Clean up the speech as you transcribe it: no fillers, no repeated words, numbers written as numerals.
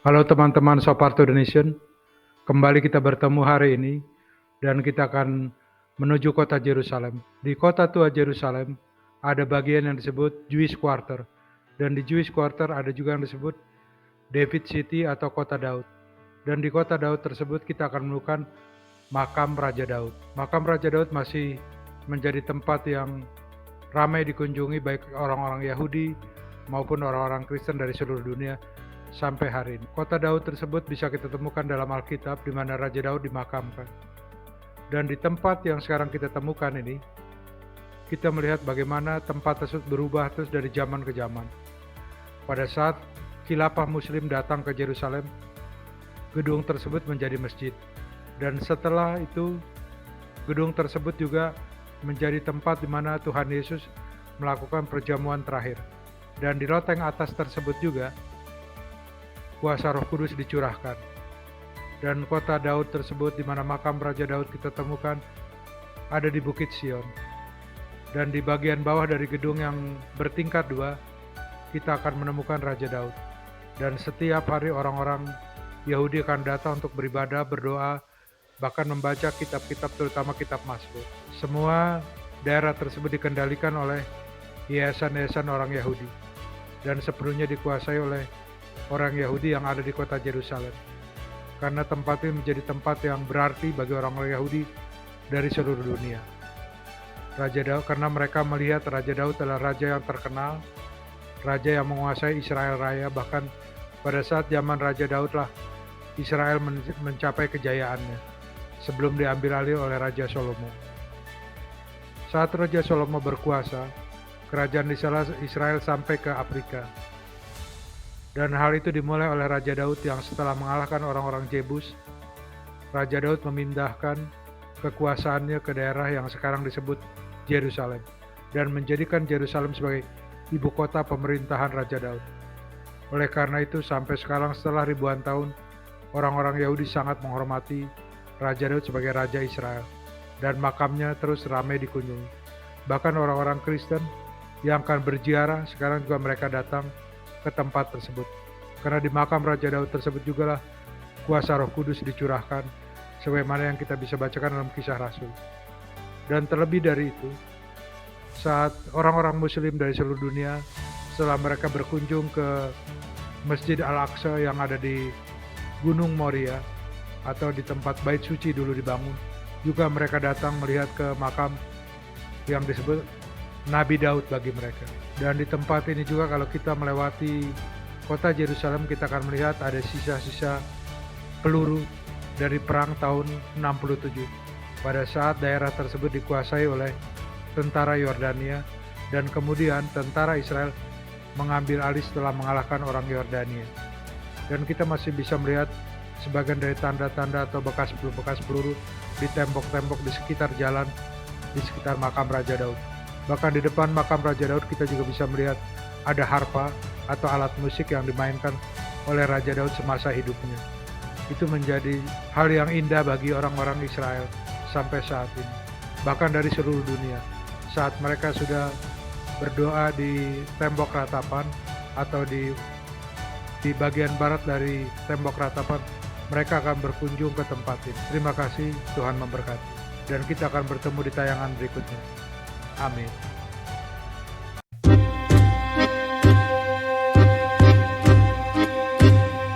Halo teman-teman Soparto Donation, kembali kita bertemu hari ini dan kita akan menuju kota Yerusalem. Di kota tua Yerusalem ada bagian yang disebut Jewish Quarter, dan di Jewish Quarter ada juga yang disebut David City atau kota Daud. Dan di kota Daud tersebut kita akan menemukan makam Raja Daud. Makam Raja Daud masih menjadi tempat yang ramai dikunjungi baik orang-orang Yahudi maupun orang-orang Kristen dari seluruh dunia sampai hari ini. Kota Daud tersebut bisa kita temukan dalam Alkitab di mana Raja Daud dimakamkan. Dan di tempat yang sekarang kita temukan ini, kita melihat bagaimana tempat tersebut berubah terus dari zaman ke zaman. Pada saat khilafah Muslim datang ke Yerusalem, gedung tersebut menjadi masjid. Dan setelah itu, gedung tersebut juga menjadi tempat di mana Tuhan Yesus melakukan perjamuan terakhir. Dan di loteng atas tersebut juga kuasa Roh Kudus dicurahkan. Dan kota Daud tersebut di mana makam Raja Daud kita temukan ada di Bukit Sion. Dan di bagian bawah dari gedung yang bertingkat 2, kita akan menemukan Raja Daud. Dan setiap hari orang-orang Yahudi akan datang untuk beribadah, berdoa, bahkan membaca kitab-kitab terutama kitab Mazmur. Semua daerah tersebut dikendalikan oleh yayasan-yayasan orang Yahudi dan sepenuhnya dikuasai oleh orang Yahudi yang ada di kota Yerusalem. Karena tempat ini menjadi tempat yang berarti bagi orang-orang Yahudi dari seluruh dunia. Raja Daud, karena mereka melihat Raja Daud adalah raja yang terkenal, raja yang menguasai Israel Raya, bahkan pada saat zaman Raja Daud lah Israel mencapai kejayaannya sebelum diambil alih oleh Raja Salomo. Saat Raja Salomo berkuasa, kerajaan Israel sampai ke Afrika. Dan hal itu dimulai oleh Raja Daud yang setelah mengalahkan orang-orang Jebus, Raja Daud memindahkan kekuasaannya ke daerah yang sekarang disebut Yerusalem dan menjadikan Yerusalem sebagai ibu kota pemerintahan Raja Daud. Oleh karena itu sampai sekarang setelah ribuan tahun, orang-orang Yahudi sangat menghormati Raja Daud sebagai Raja Israel dan makamnya terus ramai dikunjungi. Bahkan orang-orang Kristen yang akan berziarah sekarang juga mereka datang ke tempat tersebut. Karena di makam Raja Daud tersebut juga lah kuasa Roh Kudus dicurahkan sebagaimana yang kita bisa bacakan dalam Kisah Rasul. Dan terlebih dari itu, saat orang-orang Muslim dari seluruh dunia setelah mereka berkunjung ke Masjid Al-Aqsa yang ada di Gunung Moria atau di tempat Bait Suci dulu dibangun, juga mereka datang melihat ke makam yang disebut Nabi Daud bagi mereka. Dan di tempat ini juga kalau kita melewati kota Yerusalem, kita akan melihat ada sisa-sisa peluru dari perang tahun 67 pada saat daerah tersebut dikuasai oleh tentara Yordania dan kemudian tentara Israel mengambil alih setelah mengalahkan orang Yordania. Dan kita masih bisa melihat sebagian dari tanda-tanda atau bekas peluru di tembok-tembok di sekitar jalan di sekitar makam Raja Daud. Bahkan di depan makam Raja Daud kita juga bisa melihat ada harpa atau alat musik yang dimainkan oleh Raja Daud semasa hidupnya. Itu menjadi hal yang indah bagi orang-orang Israel sampai saat ini. Bahkan dari seluruh dunia, saat mereka sudah berdoa di tembok ratapan atau di bagian barat dari tembok ratapan, mereka akan berkunjung ke tempat ini. Terima kasih, Tuhan memberkati. Dan kita akan bertemu di tayangan berikutnya. Amin.